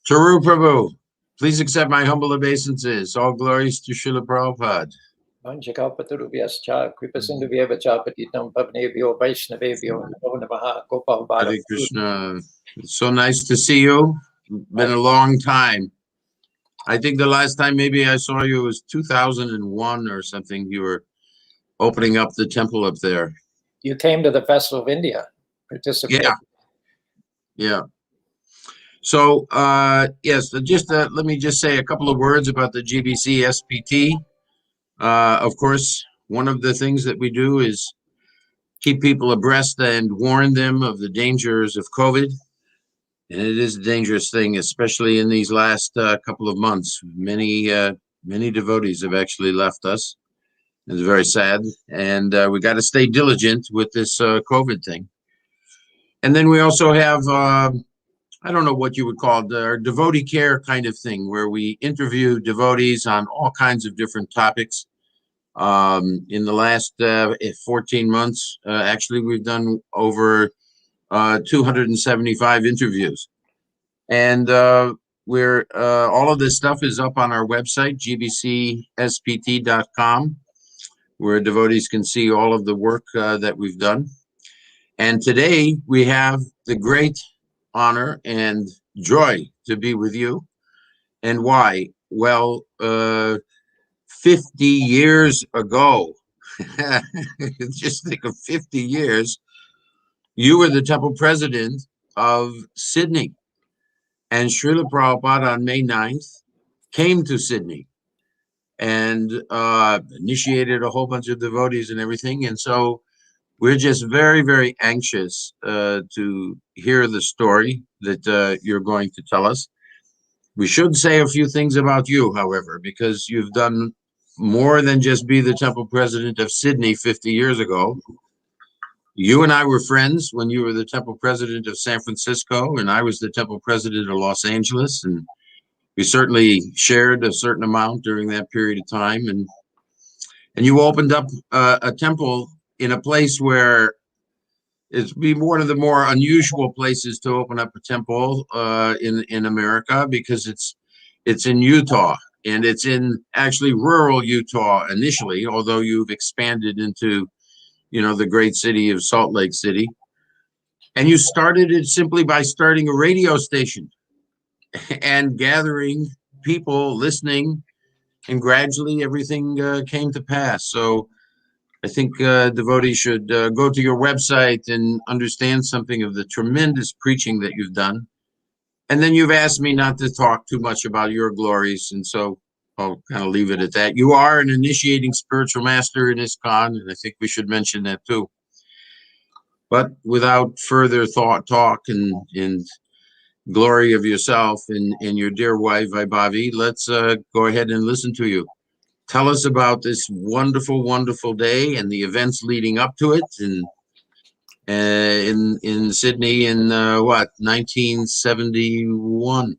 Caru Prabhu, please accept my humble obeisances. All glories to Srila Prabhupada. Vanchakapaturubhyascha kripasindhubhyeva patitam pavnebhyo vaishnavebhyo namo namaha Gopal Hare Krishna. It's so nice to see you. Been a long time. I think the last time maybe I saw you was 2001 or something. You were opening up the temple up there. You came to the Festival of India, participated. Yeah. So, yes, just let me just say a couple of words about the GBC SPT. Of course, one of the things that we do is keep people abreast and warn them of the dangers of COVID. And it is a dangerous thing, especially in these last couple of months. Many devotees have actually left us. It's very sad. And we got to stay diligent with this COVID thing. And then we also have, I don't know what you would call it, our devotee care kind of thing, where we interview devotees on all kinds of different topics. In the last 14 months, actually, we've done over 275 interviews. And we're all of this stuff is up on our website, gbcspt.com, where devotees can see all of the work that we've done. And today we have the great honor and joy to be with you. And why? Well, 50 years ago, just think of 50 years, you were the temple president of Sydney. And Srila Prabhupada on May 9th came to Sydney and initiated a whole bunch of devotees and everything. And so we're just very, very anxious to hear the story that you're going to tell us. We should say a few things about you, however, because you've done more than just be the temple president of Sydney 50 years ago. You and I were friends when you were the temple president of San Francisco, and I was the temple president of Los Angeles, and we certainly shared a certain amount during that period of time. And you opened up a temple in a place where it's be one of the more unusual places to open up a temple in America, because it's in Utah, and it's in actually rural Utah initially, although you've expanded into the great city of Salt Lake City. And you started it simply by starting a radio station and gathering people listening, and gradually everything came to pass. So I think devotees should go to your website and understand something of the tremendous preaching that you've done. And then you've asked me not to talk too much about your glories, and so I'll kind of leave it at that. You are an initiating spiritual master in ISKCON, and I think we should mention that too. But without further talk and glory of yourself and your dear wife, Vaibhavi, let's go ahead and listen to you. Tell us about this wonderful, wonderful day and the events leading up to it, and in Sydney in 1971.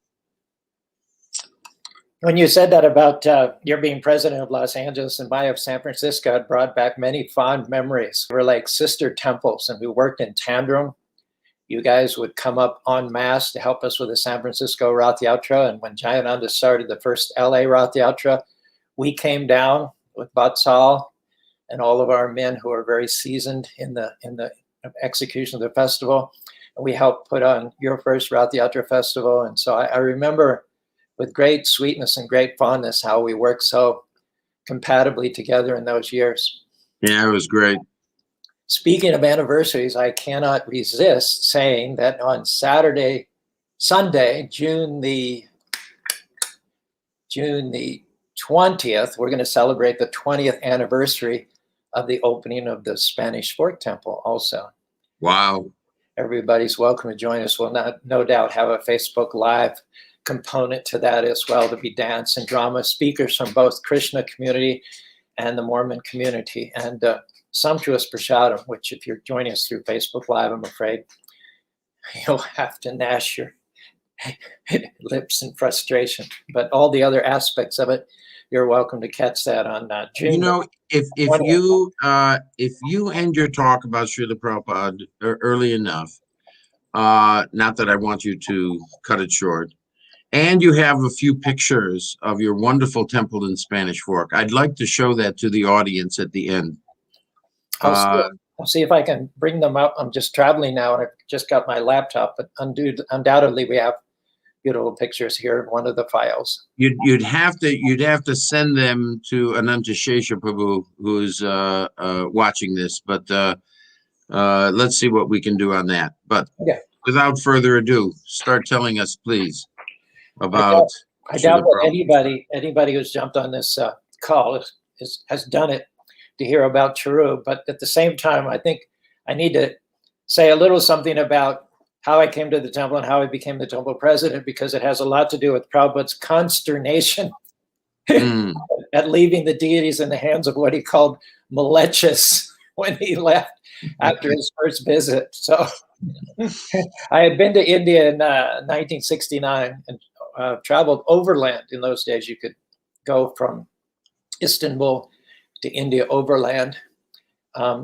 When you said that about your being president of Los Angeles and I of San Francisco, it brought back many fond memories. We were like sister temples, and we worked in tandem. You guys would come up en masse to help us with the San Francisco Rath Yatra. And when Jayananda started the first LA Rath Yatra, we came down with Batsal and all of our men who are very seasoned in the execution of the festival. And we helped put on your first Rath Yatra festival. And so I remember with great sweetness and great fondness how we worked so compatibly together in those years. Yeah, it was great. Speaking of anniversaries, I cannot resist saying that on Sunday, June the 20th, we're going to celebrate the 20th anniversary of the opening of the Spanish Fort Temple also. Wow. Everybody's welcome to join us. We'll no doubt have a Facebook Live component to that as well. To be dance and drama speakers from both Krishna community and the Mormon community, and sumptuous prasadam, which if you're joining us through Facebook Live, I'm afraid you'll have to gnash your lips in frustration. But all the other aspects of it, you're welcome to catch that on June. If you end your talk about Srila Prabhupada early enough, not that I want you to cut it short, And you have a few pictures of your wonderful temple in Spanish Fork. I'd like to show that to the audience at the end. I'll see if I can bring them up. I'm just traveling now, and I've just got my laptop, but undoubtedly we have beautiful pictures here in one of the files. You'd have to send them to Ananta Shesha Prabhu, who's watching this. But let's see what we can do on that. But without further ado, start telling us, please, about. I doubt that anybody who's jumped on this call has done it to hear about Caru. But at the same time, I think I need to say a little something about how I came to the temple and how I became the temple president, because it has a lot to do with Prabhupada's consternation at leaving the deities in the hands of what he called malechas when he left after his first visit. So I had been to India in 1969 and traveled overland. In those days, you could go from Istanbul to India overland.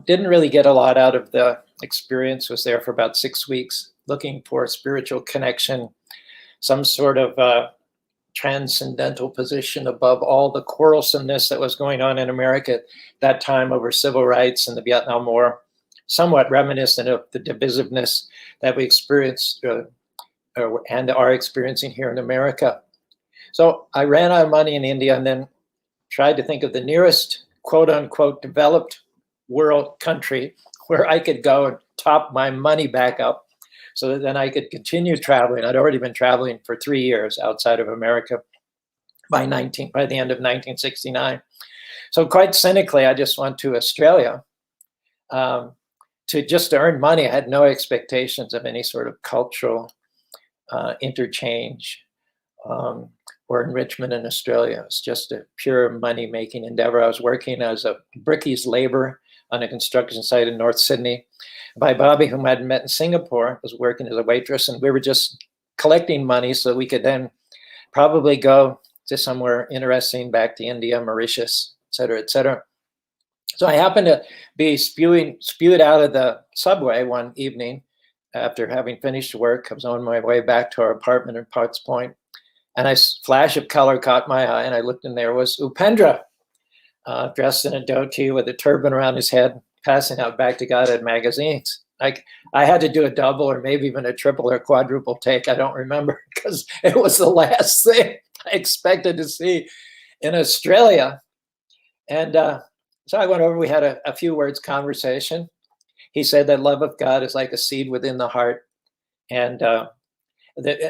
Didn't really get a lot out of the experience. Was there for about 6 weeks, looking for a spiritual connection, some sort of transcendental position above all the quarrelsomeness that was going on in America at that time over civil rights and the Vietnam War, somewhat reminiscent of the divisiveness that we experienced and are experiencing here in America. So I ran out of money in India and then tried to think of the nearest quote unquote developed world country where I could go and top my money back up so that then I could continue traveling. I'd already been traveling for 3 years outside of America by the end of 1969. So quite cynically, I just went to Australia to earn money. I had no expectations of any sort of cultural interchange or enrichment in Australia. It was just a pure money-making endeavor. I was working as a brickies laborer on a construction site in North Sydney. By Bobby, whom I'd met in Singapore, was working as a waitress, and we were just collecting money so we could then probably go to somewhere interesting, back to India, Mauritius, et cetera, et cetera. So I happened to be spewed out of the subway one evening after having finished work. I was on my way back to our apartment in Potts Point, and a flash of color caught my eye, and I looked, and there was Upendra, dressed in a dhoti with a turban around his head, passing out Back to Godhead magazines. I had to do a double or maybe even a triple or quadruple take. I don't remember, because it was the last thing I expected to see in Australia. And so I went over, we had a few words conversation. He said that love of God is like a seed within the heart. And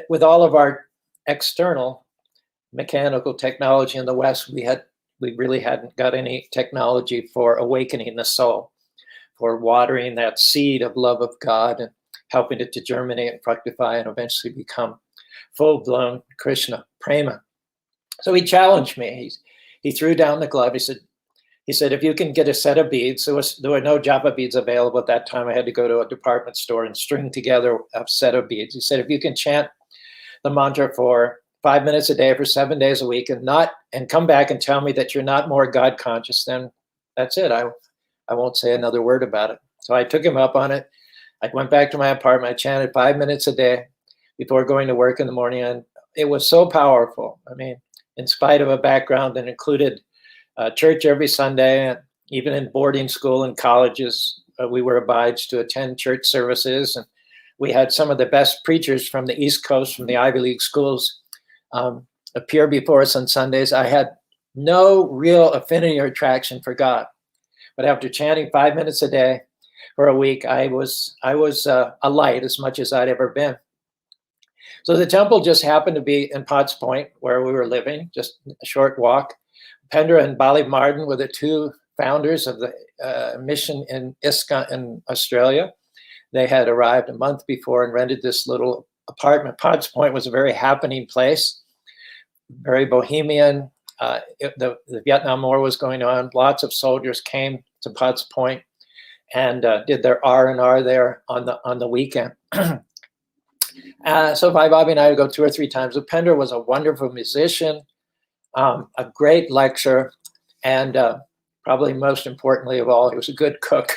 with all of our external mechanical technology in the West, we really hadn't got any technology for awakening the soul, for watering that seed of love of God and helping it to germinate and fructify and eventually become full-blown Krishna prema. So he challenged me. He threw down the glove. He said, if you can get a set of beads, there were no japa beads available at that time. I had to go to a department store and string together a set of beads. He said, if you can chant the mantra for 5 minutes a day for 7 days a week and come back and tell me that you're not more God conscious, then that's it. I won't say another word about it. So I took him up on it. I went back to my apartment. I chanted 5 minutes a day before going to work in the morning. And it was so powerful. I mean, in spite of a background that included church every Sunday, and even in boarding school and colleges, we were obliged to attend church services. And we had some of the best preachers from the East Coast, from the Ivy League schools, appear before us on Sundays. I had no real affinity or attraction for God. But after chanting 5 minutes a day for a week, I was a light as much as I'd ever been. So the temple just happened to be in Potts Point, where we were living, just a short walk. Pendra and Bali Martin were the two founders of the mission in ISKCON in Australia. They had arrived a month before and rented this little apartment. Potts Point was a very happening place, very bohemian. The Vietnam War was going on. Lots of soldiers came to Potts Point and did their R&R there on the weekend. So Bhai Bobby and I would go 2 or 3 times. Upendra was a wonderful musician, a great lecturer, and probably most importantly of all, he was a good cook.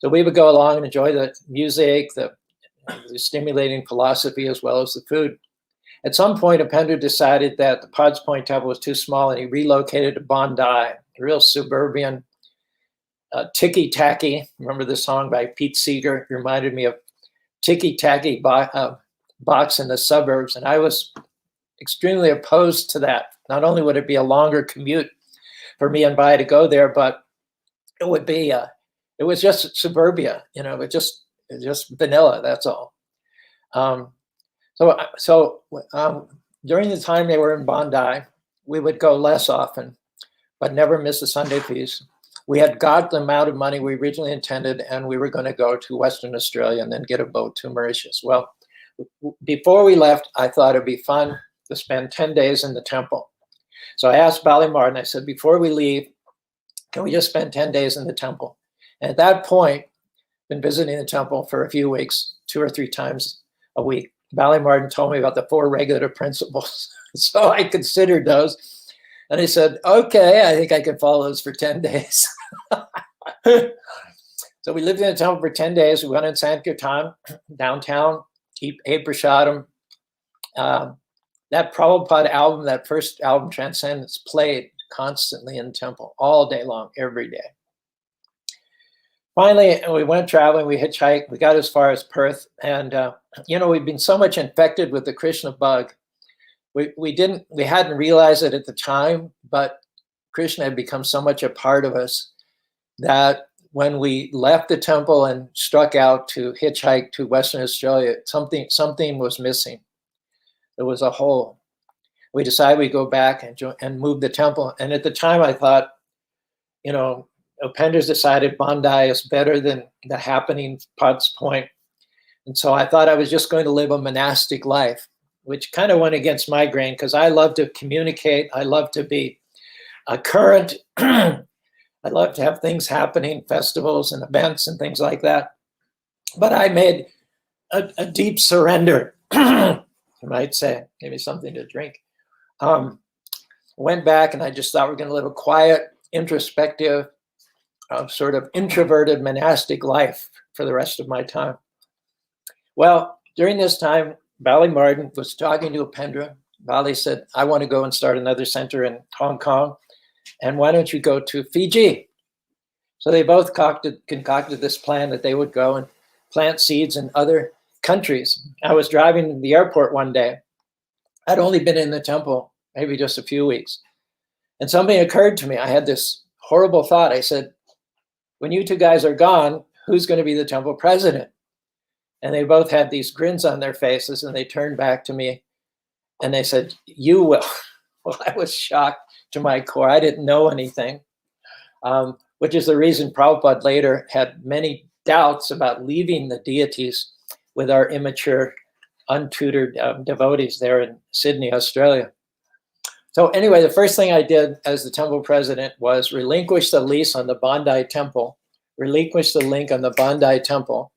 So we would go along and enjoy the music, the the stimulating philosophy as well as the food. At some point, Upendra decided that the Pods Point Temple was too small, and he relocated to Bondi, a real suburban, ticky-tacky. Remember the song by Pete Seeger? It reminded me of ticky-tacky box in the suburbs, and I was extremely opposed to that. Not only would it be a longer commute for me and Bai to go there, but it would be it was just suburbia, it just vanilla. That's all. So during the time they were in Bondi, we would go less often, but never miss a Sunday feast. We had got the amount of money we originally intended, and we were going to go to Western Australia and then get a boat to Mauritius. Well, before we left, I thought it'd be fun to spend 10 days in the temple. So I asked Ballymard, I said, before we leave, can we just spend 10 days in the temple? And at that point, been visiting the temple for a few weeks, 2 or 3 times a week. Ballymard told me about the 4 regulative principles. So I considered those. And he said, okay, I think I can follow those for 10 days. So we lived in the temple for 10 days. We went in Sankirtan, downtown, ate prasadam. That Prabhupada album, that first album, Transcendence, played constantly in the temple all day long, every day. Finally, we went traveling, we hitchhiked, we got as far as Perth. And, we've been so much infected with the Krishna bug. We hadn't realized it at the time, but Krishna had become so much a part of us that when we left the temple and struck out to hitchhike to Western Australia, something was missing. There was a hole. We decided we'd go back and move the temple. And at the time I thought, Upendra's decided Bondi is better than the happening Pods Point. And so I thought I was just going to live a monastic life, which kind of went against my grain because I love to communicate. I love to be current. I love to have things happening, festivals and events and things like that. But I made a deep surrender, you might say, maybe something to drink. Went back and I just thought we're going to live a quiet, introspective, sort of introverted monastic life for the rest of my time. Well, during this time, Ballymard was talking to Upendra. Bali said, I want to go and start another center in Hong Kong. And why don't you go to Fiji? So they both concocted this plan that they would go and plant seeds in other countries. I was driving to the airport one day. I'd only been in the temple maybe just a few weeks. And something occurred to me. I had this horrible thought. I said, when you 2 guys are gone, who's going to be the temple president? And they both had these grins on their faces, and they turned back to me and they said, you will. Well, I was shocked to my core. I didn't know anything, which is the reason Prabhupada later had many doubts about leaving the deities with our immature, untutored devotees there in Sydney, Australia. So anyway, the first thing I did as the temple president was relinquish the lease on the Bondi temple, relinquish the link on the Bondi temple,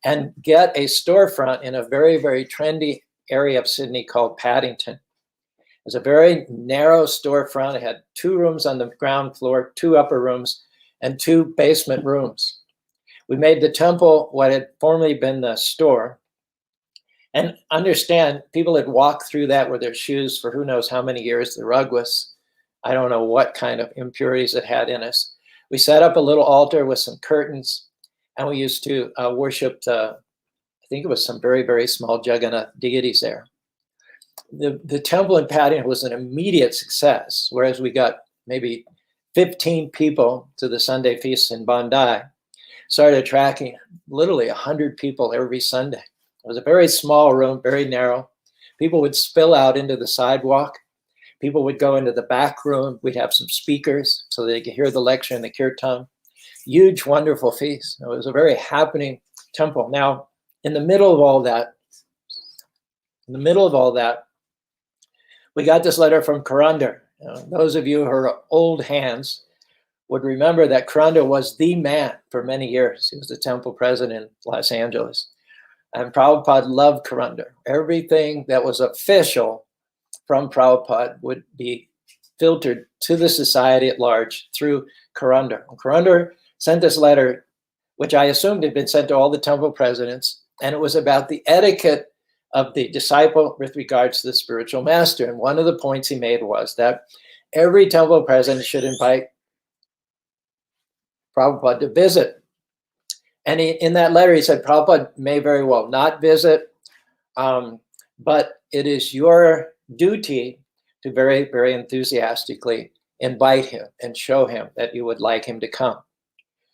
and get a storefront in a very, very trendy area of Sydney called Paddington. It was a very narrow storefront. It had 2 rooms on the ground floor, 2 upper rooms, and 2 basement rooms. We made the temple what had formerly been the store. And understand, people had walked through that with their shoes for who knows how many years. The rug was, I don't know what kind of impurities it had in us. We set up a little altar with some curtains, and we used to worship I think it was some very, very small Jagannath deities there. The temple in Paddington was an immediate success, whereas we got maybe 15 people to the Sunday feast in Bondi, started attracting literally 100 people every Sunday. It was a very small room, very narrow. People would spill out into the sidewalk. People would go into the back room. We'd have some speakers so they could hear the lecture and the kirtan. Huge, wonderful feast. It was a very happening temple. Now, in the middle of all that, we got this letter from Karandar. Those of you who are old hands would remember that Karandar was the man for many years. He was the temple president in Los Angeles. And Prabhupada loved Karandar. Everything that was official from Prabhupada would be filtered to the society at large through Karandar. Karandar sent this letter, which I assumed had been sent to all the temple presidents, And it was about the etiquette of the disciple with regards to the spiritual master. And one of the points he made was that every temple president should invite Prabhupada to visit. And in that letter, he said, Prabhupada may very well not visit, but it is your duty to very, very enthusiastically invite him and show him that you would like him to come.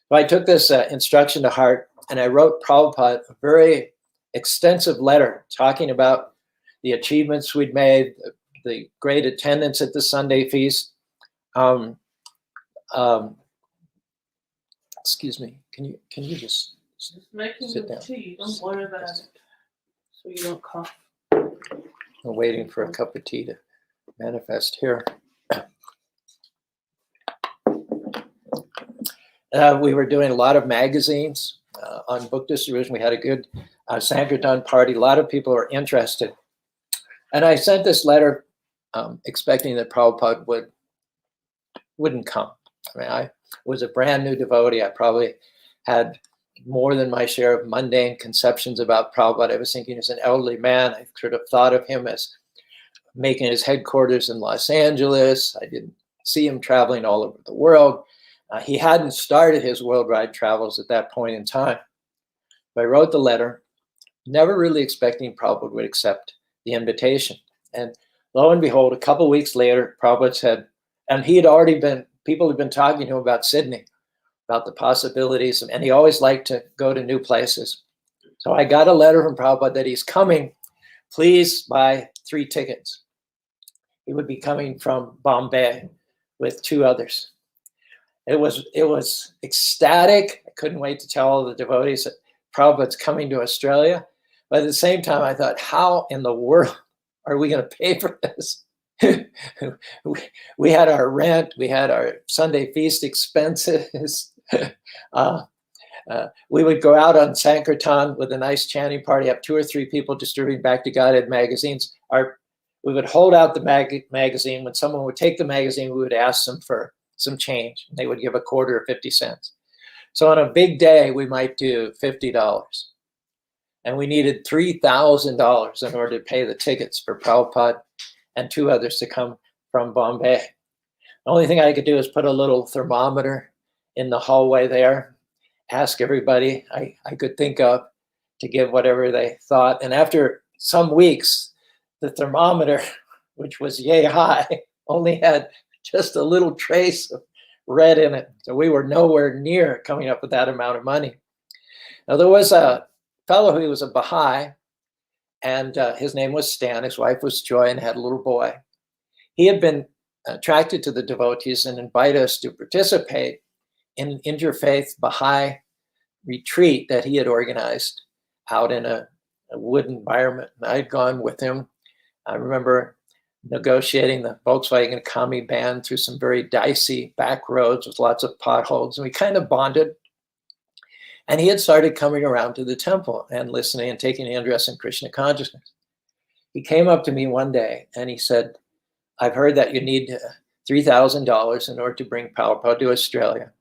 So I took this instruction to heart, and I wrote Prabhupada a very extensive letter talking about the achievements we'd made, the great attendance at the Sunday feast. Excuse me, can you just making sit the down? tea, don't worry about it, so you don't cough. I'm waiting for a cup of tea to manifest here. We were doing a lot of magazines on book distribution. We had a good Sankirtan party. A lot of people were interested. And I sent this letter expecting that Prabhupada wouldn't come. I mean, I was a brand new devotee. I probably had more than my share of mundane conceptions about Prabhupada. I was thinking as an elderly man, I sort of thought of him as making his headquarters in Los Angeles. I didn't see him traveling all over the world. He hadn't started his worldwide travels at that point in time. But I wrote the letter, never really expecting Prabhupada would accept the invitation. And lo and behold, a couple of weeks later, Prabhupada said, and people had been talking to him about Sydney, about the possibilities, and he always liked to go to new places. So I got a letter from Prabhupada that he's coming. Please buy 3 tickets. He would be coming from Bombay with 2 others. It was ecstatic. I couldn't wait to tell all the devotees that Prabhupada's coming to Australia. But at the same time, I thought, how in the world are we going to pay for this? We had our rent, we had our Sunday feast expenses. We would go out on Sankirtan with a nice chanting party, have 2 or 3 people distributing Back to Godhead magazines. We would hold out the magazine. When someone would take the magazine, we would ask them for some change. They would give a quarter or 50 cents. So on a big day, we might do $50. And we needed $3,000 in order to pay the tickets for Prabhupada and 2 others to come from Bombay. The only thing I could do is put a little thermometer in the hallway there, ask everybody I could think of to give whatever they thought. And after some weeks, the thermometer, which was yay high, only had just a little trace of red in it. So we were nowhere near coming up with that amount of money. Now, there was a fellow who was a Baha'i, and his name was Stan. His wife was Joy, and had a little boy. He had been attracted to the devotees and invited us to participate in an interfaith Baha'i retreat that he had organized out in a wood environment. And I'd gone with him. I remember negotiating the Volkswagen Kami ban through some very dicey back roads with lots of potholes, and we kind of bonded. And he had started coming around to the temple and listening and taking an interest in Krishna consciousness. He came up to me one day and he said, I've heard that you need $3,000 in order to bring Prabhupada to Australia.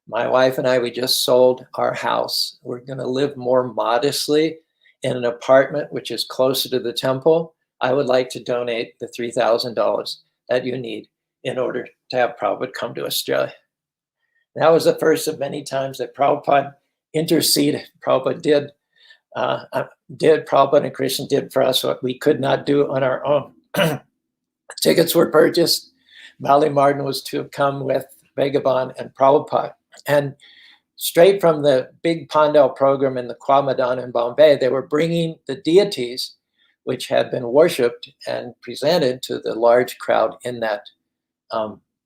My wife and I, we just sold our house. We're going to live more modestly in an apartment which is closer to the temple. I would like to donate the $3,000 that you need in order to have Prabhupada come to Australia. That was the first of many times that Prabhupada interceded. Prabhupada Prabhupada and Krishna did for us what we could not do on our own. Tickets were purchased. Bali Martin was to have come with Vagabond and Prabhupada. And straight from the big Pandal program in the Kwamadan in Bombay, they were bringing the deities which had been worshipped and presented to the large crowd in that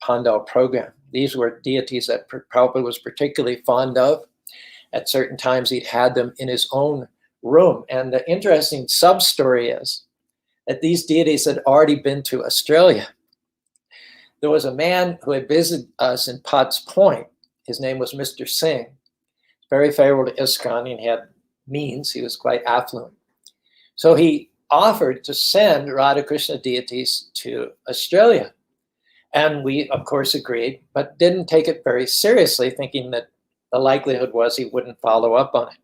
Pandal program. These were deities that Prabhupada was particularly fond of. At certain times, he'd had them in his own room. And the interesting sub-story is that these deities had already been to Australia. There was a man who had visited us in Potts Point. His name was Mr. Singh. Very favorable to ISKCON, and he had means. He was quite affluent. So he offered to send Radha Krishna deities to Australia. And we, of course, agreed, but didn't take it very seriously, thinking that the likelihood was he wouldn't follow up on it.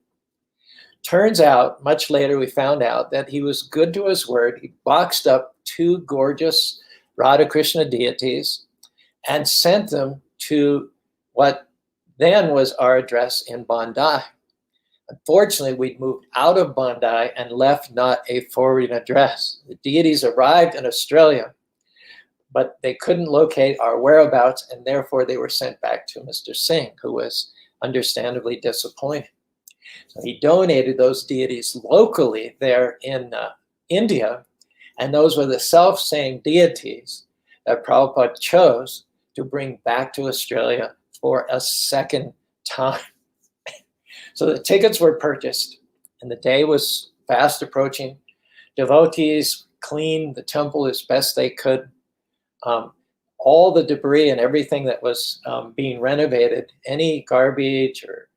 Turns out, much later, we found out that he was good to his word. He boxed up 2 gorgeous Radha Krishna deities and sent them to what then was our address in Bondi. Unfortunately, we'd moved out of Bondi and left not a forwarding address. The deities arrived in Australia, but they couldn't locate our whereabouts, and therefore they were sent back to Mr. Singh, who was understandably disappointed. So he donated those deities locally there in India, and those were the self-same deities that Prabhupada chose to bring back to Australia for a second time. So the tickets were purchased, and the day was fast approaching. Devotees cleaned the temple as best they could. All the debris and everything that was being renovated, any garbage or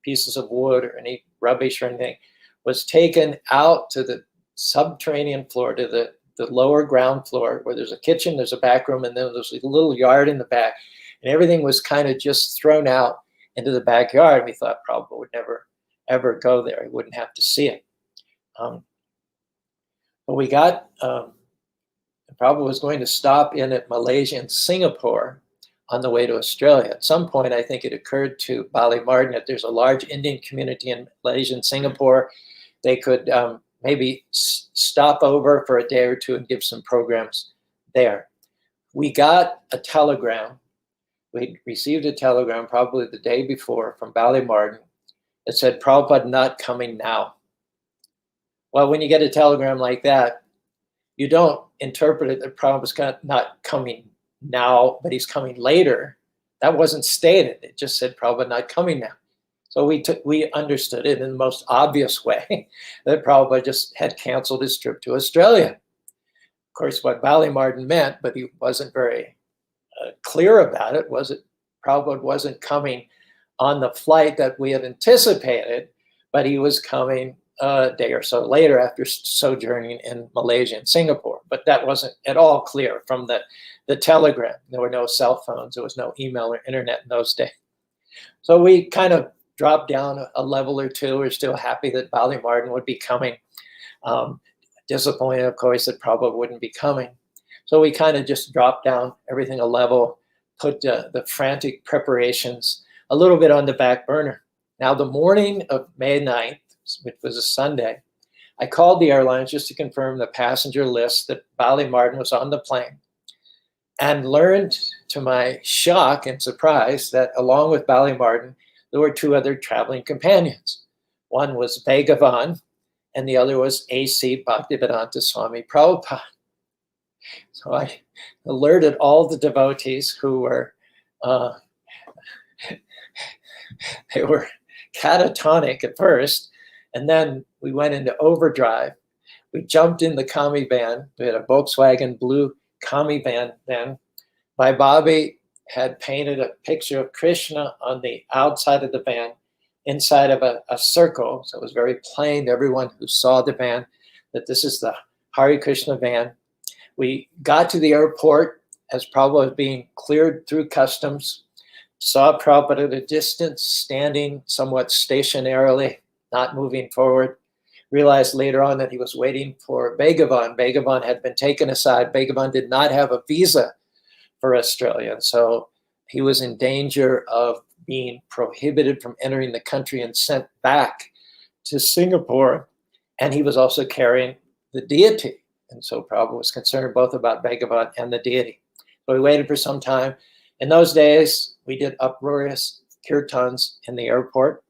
pieces of wood or any rubbish or anything, was taken out to the subterranean floor, to the lower ground floor, where there's a kitchen, there's a back room, and then there's a little yard in the back. And everything was kind of just thrown out into the backyard. We thought Prabhupada would never, ever go there. He wouldn't have to see it. But we got, Prabhupada was going to stop in at Malaysia and Singapore on the way to Australia. At some point, I think it occurred to Bali Martin that there's a large Indian community in Malaysia and Singapore. They could maybe stop over for a day or two and give some programs there. We got a telegram. We received a telegram probably the day before from Bali Martin that said, Prabhupada not coming now. Well, when you get a telegram like that, you don't interpret it that Prabhupada's not coming now, but he's coming later. That wasn't stated. It just said Prabhupada not coming now. So we understood it in the most obvious way that Prabhupada just had canceled his trip to Australia. Of course, what Bali Martin meant, but he wasn't very clear about it, was that Prabhupada wasn't coming on the flight that we had anticipated, but he was coming a day or so later after sojourning in Malaysia and Singapore. But that wasn't at all clear from the telegram. There were no cell phones. There was no email or internet in those days. So we kind of dropped down a level or two. We're still happy that Bali Martin would be coming. Disappointed, of course, that Prabhupada wouldn't be coming. So we kind of just dropped down everything a level, put the frantic preparations a little bit on the back burner. Now, the morning of May 9th, which was a Sunday, I called the airlines just to confirm the passenger list that Bali Martin was on the plane, and learned to my shock and surprise that along with Bali Martin, there were 2 other traveling companions. One was Bhagavan, and the other was A.C. Bhaktivedanta Swami Prabhupada. So I alerted all the devotees who were, they were catatonic at first, and then we went into overdrive. We jumped in the Kami van. We had a Volkswagen blue Kami van then. My Bobby had painted a picture of Krishna on the outside of the van, inside of a circle. So it was very plain to everyone who saw the van that this is the Hare Krishna van. We got to the airport as Prabhupada was being cleared through customs, saw Prabhupada at a distance, standing somewhat stationarily, not moving forward. Realized later on that he was waiting for Bhagavan. Bhagavan had been taken aside. Bhagavan did not have a visa for Australia, and so he was in danger of being prohibited from entering the country and sent back to Singapore. And he was also carrying the deity. And so Prabhupada was concerned both about Bhagavan and the deity. So we waited for some time. In those days, we did uproarious kirtans in the airport,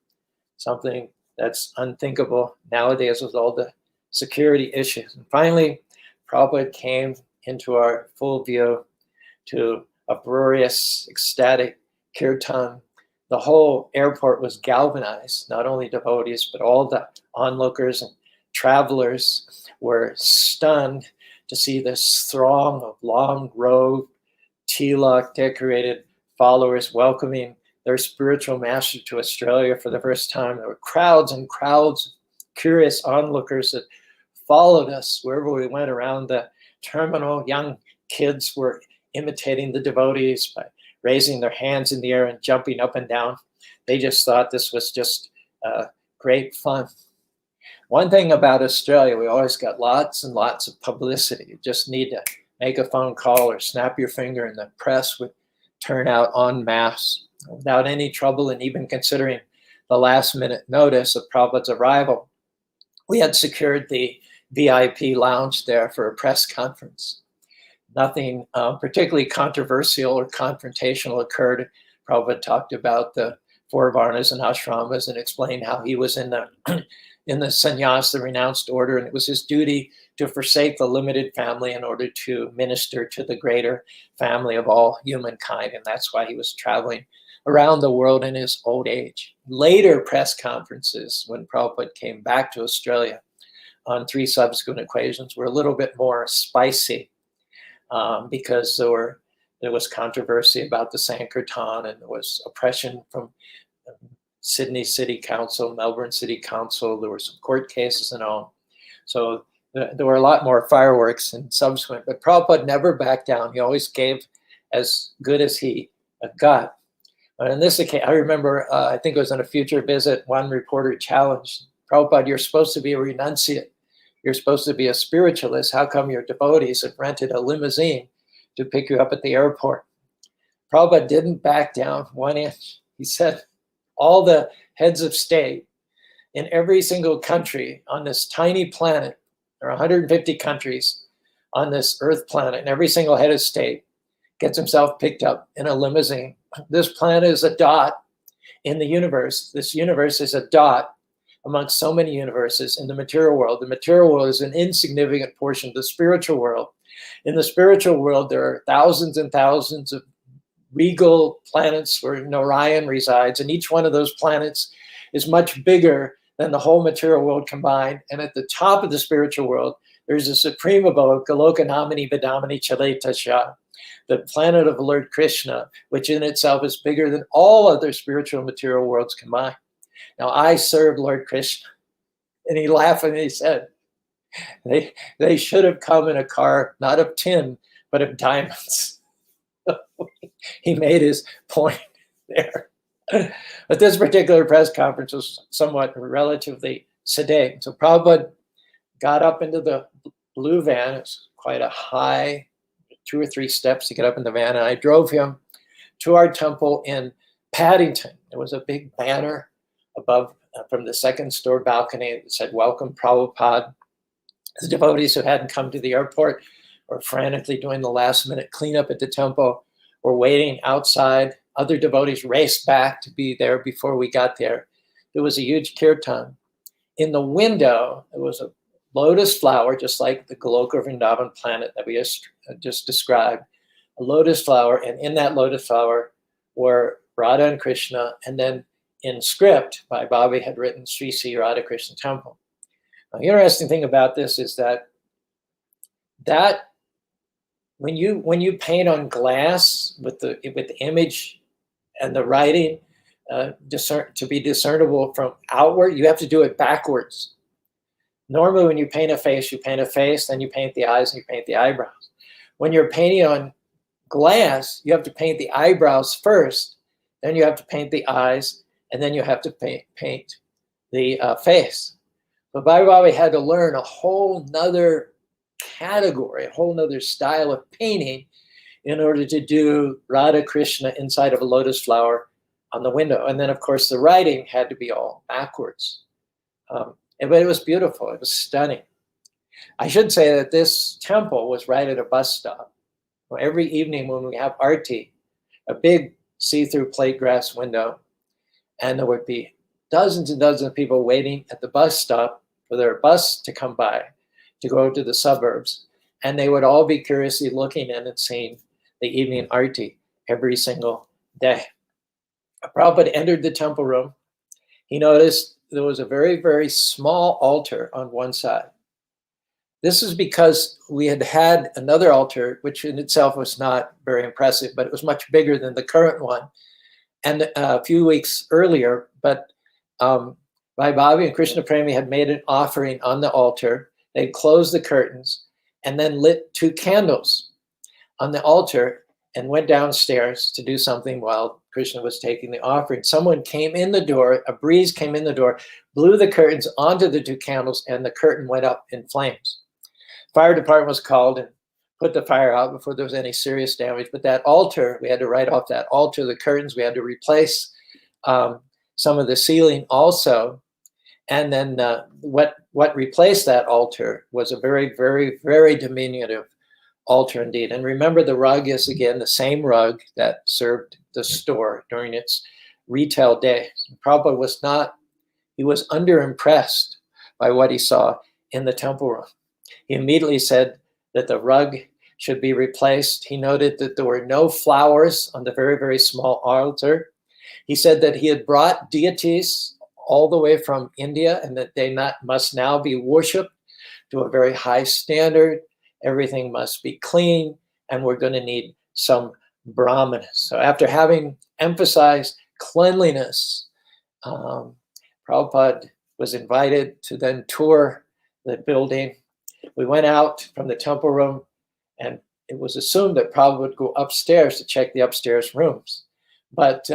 something that's unthinkable nowadays with all the security issues. And finally, Prabhupada came into our full view to uproarious, ecstatic kirtan. The whole airport was galvanized, not only devotees, but all the onlookers and travelers were stunned to see this throng of long-robed, tilak decorated followers welcoming their spiritual master to Australia for the first time. There were crowds and crowds of curious onlookers that followed us wherever we went around the terminal. Young kids were imitating the devotees by raising their hands in the air and jumping up and down. They just thought this was just great fun. One thing about Australia, we always got lots and lots of publicity. You just need to make a phone call or snap your finger and the press would turn out en masse without any trouble. And even considering the last minute notice of Prabhupada's arrival, we had secured the VIP lounge there for a press conference. Nothing particularly controversial or confrontational occurred. Prabhupada talked about the four varnas and ashramas and explained how he was in the in the sannyas, the renounced order, and it was his duty to forsake the limited family in order to minister to the greater family of all humankind. And that's why he was traveling around the world in his old age. Later press conferences, when Prabhupada came back to Australia on 3 subsequent occasions, were a little bit more spicy because there was controversy about the Sankirtan, and there was oppression from Sydney City Council, Melbourne City Council. There were some court cases and all. So there were a lot more fireworks and subsequent, but Prabhupada never backed down. He always gave as good as he got. But in this occasion, I remember, I think it was on a future visit, one reporter challenged, Prabhupada, you're supposed to be a renunciate. You're supposed to be a spiritualist. How come your devotees have rented a limousine to pick you up at the airport? Prabhupada didn't back down 1 inch. He said, all the heads of state in every single country on this tiny planet, there are 150 countries on this earth planet, and every single head of state gets himself picked up in a limousine. This planet is a dot in the universe. This universe is a dot amongst so many universes in the material world. The material world is an insignificant portion of the spiritual world. In the spiritual world, there are thousands and thousands of regal planets where Narayan resides, and each one of those planets is much bigger than the whole material world combined. And at the top of the spiritual world, there's a supreme abode, Galokanamani Vidamani Chaletasha, the planet of Lord Krishna, which in itself is bigger than all other spiritual material worlds combined. Now, I serve Lord Krishna. And he laughed and he said, they should have come in a car, not of tin, but of diamonds. He made his point there. But this particular press conference was somewhat relatively sedate. So Prabhupada got up into the blue van. It's quite a high, 2 or 3 steps to get up in the van. And I drove him to our temple in Paddington. There was a big banner above from the 2nd store balcony that said, "Welcome Prabhupada." The devotees who hadn't come to the airport were frantically doing the last minute cleanup at the temple, were waiting outside. Other devotees raced back to be there before we got there. There was a huge kirtan. In the window, there was a lotus flower, just like the Goloka Vrindavan planet that we just described, a lotus flower. And in that lotus flower were Radha and Krishna. And then in script, Bhai Bobby had written Sri Sri Radha Krishna Temple. Now, the interesting thing about this is that when you paint on glass with the image and the writing to be discernible from outward, you have to do it backwards. Normally, when you paint a face, then you paint the eyes and you paint the eyebrows. When you're painting on glass, you have to paint the eyebrows first, then you have to paint the eyes, and then you have to paint the face. But Bhai Bobby had to learn a whole nother category, a whole nother style of painting in order to do Radha Krishna inside of a lotus flower on the window. And then, of course, the writing had to be all backwards. But it was beautiful. It was stunning. I should say that this temple was right at a bus stop. Every evening when we have arti, a big see-through plate glass window, and there would be dozens and dozens of people waiting at the bus stop for their bus to come by to go to the suburbs. And they would all be curiously looking in and seeing the evening arti every single day. Prabhupada entered the temple room. He noticed there was a very, very small altar on one side. This is because we had another altar, which in itself was not very impressive, but it was much bigger than the current one. And a few weeks earlier, but Bhai Bobby and Krishna Premi had made an offering on the altar. They'd closed the curtains and then lit 2 candles on the altar and went downstairs to do something while Krishna was taking the offering. Someone came in the door, a breeze came in the door, blew the curtains onto the 2 candles, and the curtain went up in flames. Fire department was called and put the fire out before there was any serious damage. But that altar, we had to write off that altar, the curtains, we had to replace some of the ceiling also. And then what replaced that altar was a very, very, very diminutive altar indeed. And remember, the rug is, again, the same rug that served the store during its retail day. Prabhupada was not, he was underimpressed by what he saw in the temple room. He immediately said that the rug should be replaced. He noted that there were no flowers on the very, very small altar. He said that he had brought deities all the way from India and that they must now be worshipped to a very high standard. Everything must be clean, and we're going to need some brahmanas. So after having emphasized cleanliness, Prabhupada was invited to then tour the building. We went out from the temple room, and it was assumed that Prabhupada would go upstairs to check the upstairs rooms. But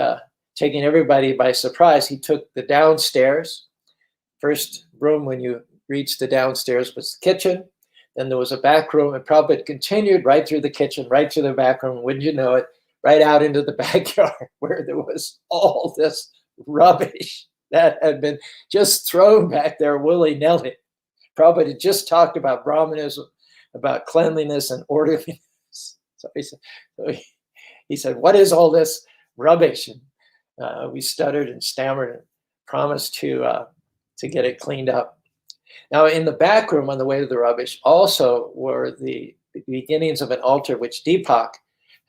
taking everybody by surprise, he took the downstairs. First room when you reached the downstairs was the kitchen. Then there was a back room, and Prabhupada continued right through the kitchen, right through the back room, wouldn't you know it, right out into the backyard where there was all this rubbish that had been just thrown back there willy-nilly. Prabhupada had just talked about Brahmanism, about cleanliness and orderliness. So he said, what is all this rubbish? And we stuttered and stammered and promised to get it cleaned up. Now, in the back room on the way to the rubbish also were the beginnings of an altar which Deepak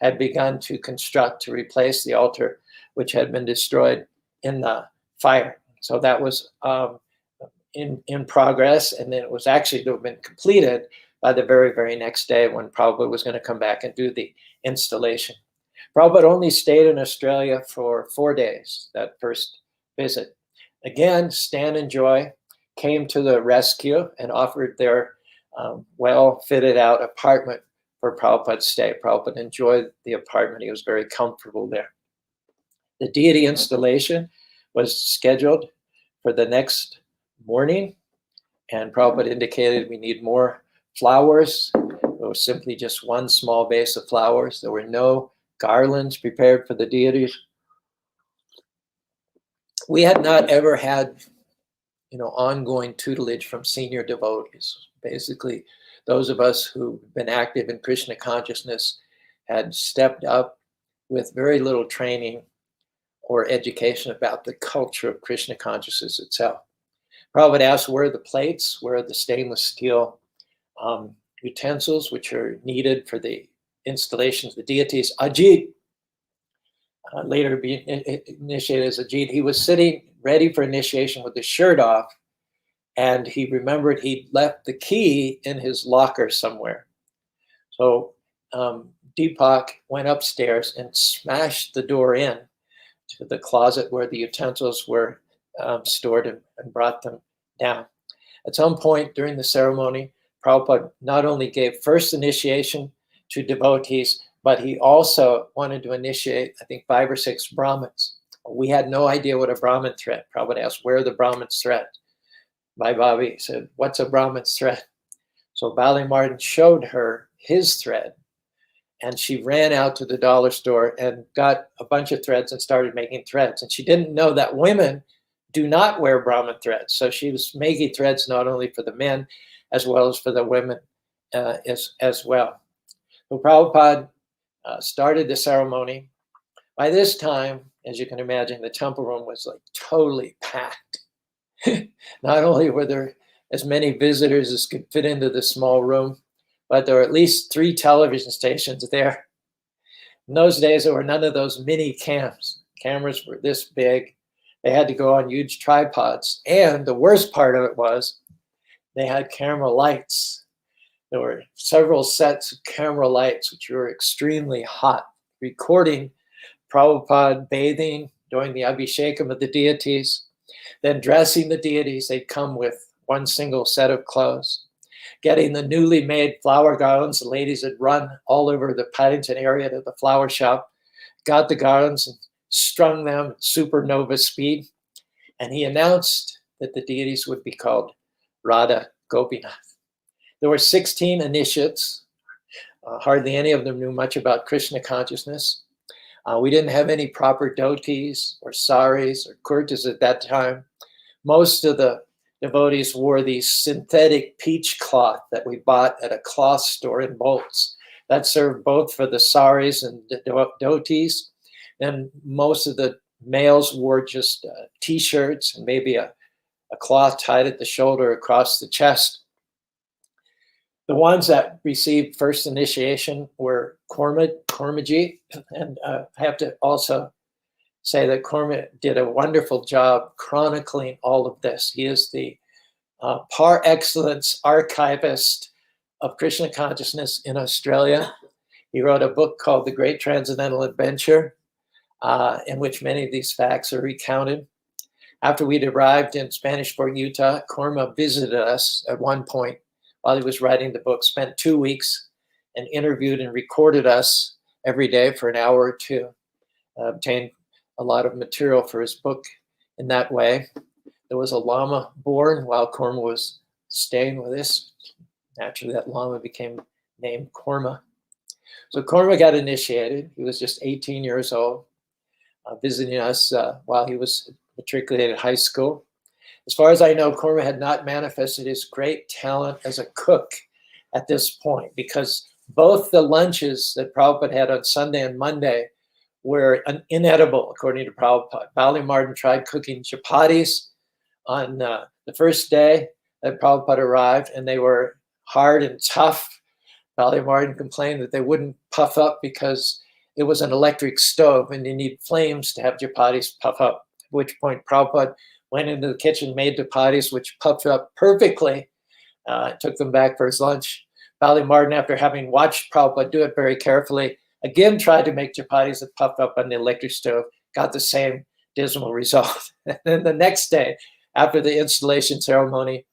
had begun to construct to replace the altar which had been destroyed in the fire. So that was in progress, and then it was actually to have been completed by the very, very next day when Prabhupada was going to come back and do the installation. Prabhupada only stayed in Australia for 4 days, that first visit. Again, Stan and Joy came to the rescue and offered their well-fitted out apartment for Prabhupada's stay. Prabhupada enjoyed the apartment. He was very comfortable there. The deity installation was scheduled for the next morning, and Prabhupada indicated we need more flowers. It was simply just one small vase of flowers. There were no garlands prepared for the deities. We had not ever had ongoing tutelage from senior devotees. Basically, those of us who've been active in Krishna consciousness had stepped up with very little training or education about the culture of Krishna consciousness itself. Prabhupada asked, where are the plates? Where are the stainless steel utensils which are needed for the installation of the deities? Ajit, later being initiated as Ajit, he was sitting ready for initiation with his shirt off, and he remembered he'd left the key in his locker somewhere. So Deepak went upstairs and smashed the door in to the closet where the utensils were stored and brought them down. At some point during the ceremony, Prabhupada not only gave first initiation to devotees, but he also wanted to initiate, I think, 5 or 6 Brahmins. We had no idea what a Brahmin thread. Prabhupada asked, where are the Brahmin's thread? Bhai Bhavi said, what's a Brahmin's thread? So Bali Martin showed her his thread, and she ran out to the dollar store and got a bunch of threads and started making threads. And she didn't know that women do not wear Brahmin threads. So she was making threads not only for the men as well as for the women as well. So Prabhupada started the ceremony. By this time, as you can imagine, the temple room was like totally packed. Not only were there as many visitors as could fit into the small room, but there were at least 3 television stations there. In those days, there were none of those mini cams. Cameras were this big. They had to go on huge tripods. And the worst part of it was they had camera lights. There were several sets of camera lights, which were extremely hot, recording Prabhupada bathing, doing the abhishekam of the deities, then dressing the deities. They'd come with one single set of clothes, getting the newly made flower garlands. The ladies had run all over the Paddington area to the flower shop, got the garlands and strung them at supernova speed. And he announced that the deities would be called Radha Gopinath. There were 16 initiates. Hardly any of them knew much about Krishna consciousness. We didn't have any proper dhotis or saris or kurtas at that time. Most of the devotees wore these synthetic peach cloth that we bought at a cloth store in Bolts. That served both for the saris and the dhotis. And most of the males wore just t-shirts and maybe a cloth tied at the shoulder across the chest. The ones that received first initiation were Kormaji, and I have to also say that Korma did a wonderful job chronicling all of this. He is the par excellence archivist of Krishna consciousness in Australia. He wrote a book called The Great Transcendental Adventure, in which many of these facts are recounted. After we'd arrived in Spanish Fort, Utah, Korma visited us at one point while he was writing the book, spent 2 weeks and interviewed and recorded us every day for an hour or two, obtained a lot of material for his book in that way. There was a Lama born while Korma was staying with us. Naturally, that Lama became named Korma. So Korma got initiated. He was just 18 years old, visiting us while he was matriculated high school. As far as I know, Korma had not manifested his great talent as a cook at this point, because both the lunches that Prabhupada had on Sunday and Monday were inedible, according to Prabhupada. Bali Martin tried cooking chapatis on the first day that Prabhupada arrived, and they were hard and tough. Bali Martin complained that they wouldn't puff up because it was an electric stove and you need flames to have chapatis puff up, at which point Prabhupada went into the kitchen, made chapatis, which puffed up perfectly, took them back for his lunch. Bali Martin, after having watched Prabhupada do it very carefully, again tried to make chapatis that puffed up on the electric stove, got the same dismal result. And then the next day, after the installation ceremony,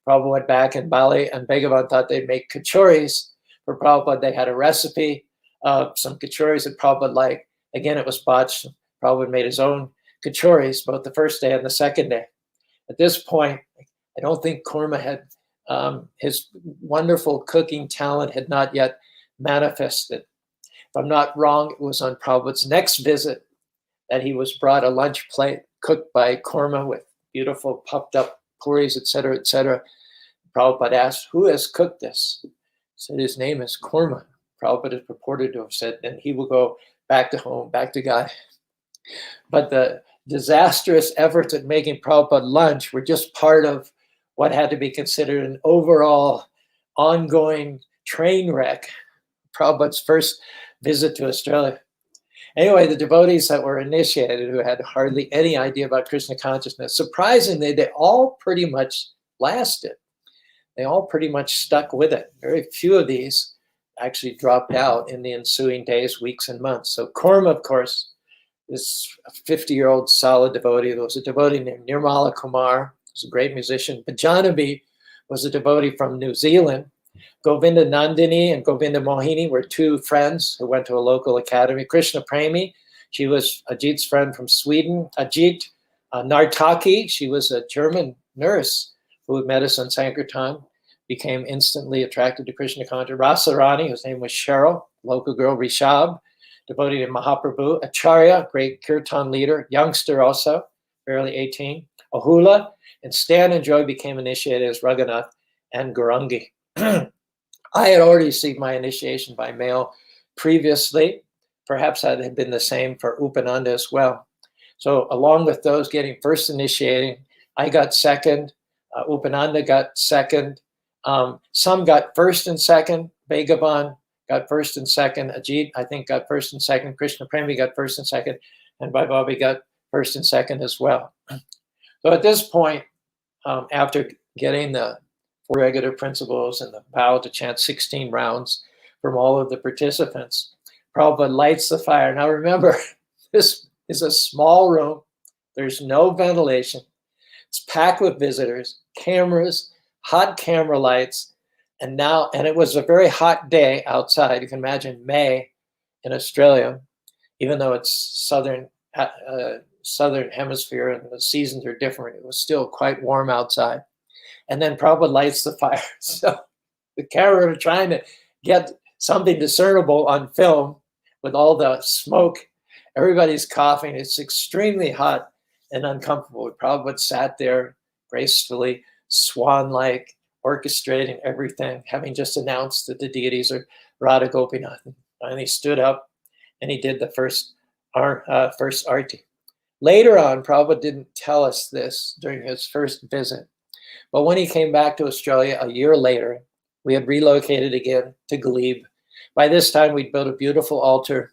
Prabhupada went back, and Bali and Bhagavan thought they'd make kachoris for Prabhupada. They had a recipe of some kachoris that Prabhupada liked. Again, it was botched. Prabhupada made his own kachoris both the first day and the second day. At this point, I don't think Korma had, his wonderful cooking talent had not yet manifested. If I'm not wrong, it was on Prabhupada's next visit that he was brought a lunch plate cooked by Korma with beautiful puffed up puris, etc., etc. Prabhupada asked, "Who has cooked this?" He said, "His name is Korma." Prabhupada is purported to have said, "Then he will go back to home, back to God." But the disastrous efforts at making Prabhupada lunch were just part of what had to be considered an overall ongoing train wreck. Prabhupada's first visit to Australia. Anyway, the devotees that were initiated, who had hardly any idea about Krishna consciousness, surprisingly, they all pretty much lasted. They all pretty much stuck with it. Very few of these actually dropped out in the ensuing days, weeks, and months. So Korma, of course, is a 50-year-old solid devotee. There was a devotee named Nirmala Kumar, who was a great musician. Bajanabi was a devotee from New Zealand. Govinda Nandini and Govinda Mohini were two friends who went to a local academy. Krishna Premi, she was Ajit's friend from Sweden. Ajit Nartaki, she was a German nurse who met us on Sankirtan, became instantly attracted to Krishna consciousness. Rasarani, whose name was Cheryl, local girl. Rishab, devotee to Mahaprabhu. Acharya, great kirtan leader, youngster also, barely 18. Ahula, and Stan and Joy became initiated as Raghunath and Gaurangi. I had already received my initiation by mail previously. Perhaps that had been the same for Upananda as well. So along with those getting first initiating, I got second. Upananda got second. Some got first and second. Bhagavan got first and second. Ajit, I think, got first and second. Krishna Premi got first and second. And Bhababi got first and second as well. So at this point, after getting the 4 regular principles and the vow to chant 16 rounds from all of the participants, Prabhupada lights the fire. Now remember, this is a small room. There's no ventilation. It's packed with visitors, cameras, hot camera lights, and it was a very hot day outside. You can imagine May in Australia, even though it's southern southern hemisphere, and the seasons are different. It was still quite warm outside. And then Prabhupada lights the fire. So the Caru are trying to get something discernible on film with all the smoke. Everybody's coughing. It's extremely hot and uncomfortable. Prabhupada sat there gracefully, swan-like, orchestrating everything, having just announced that the deities are Radha Gopinath. And he stood up and he did the first arti. Later on, Prabhupada didn't tell us this during his first visit, but when he came back to Australia a year later, we had relocated again to Glebe. By this time, we'd built a beautiful altar.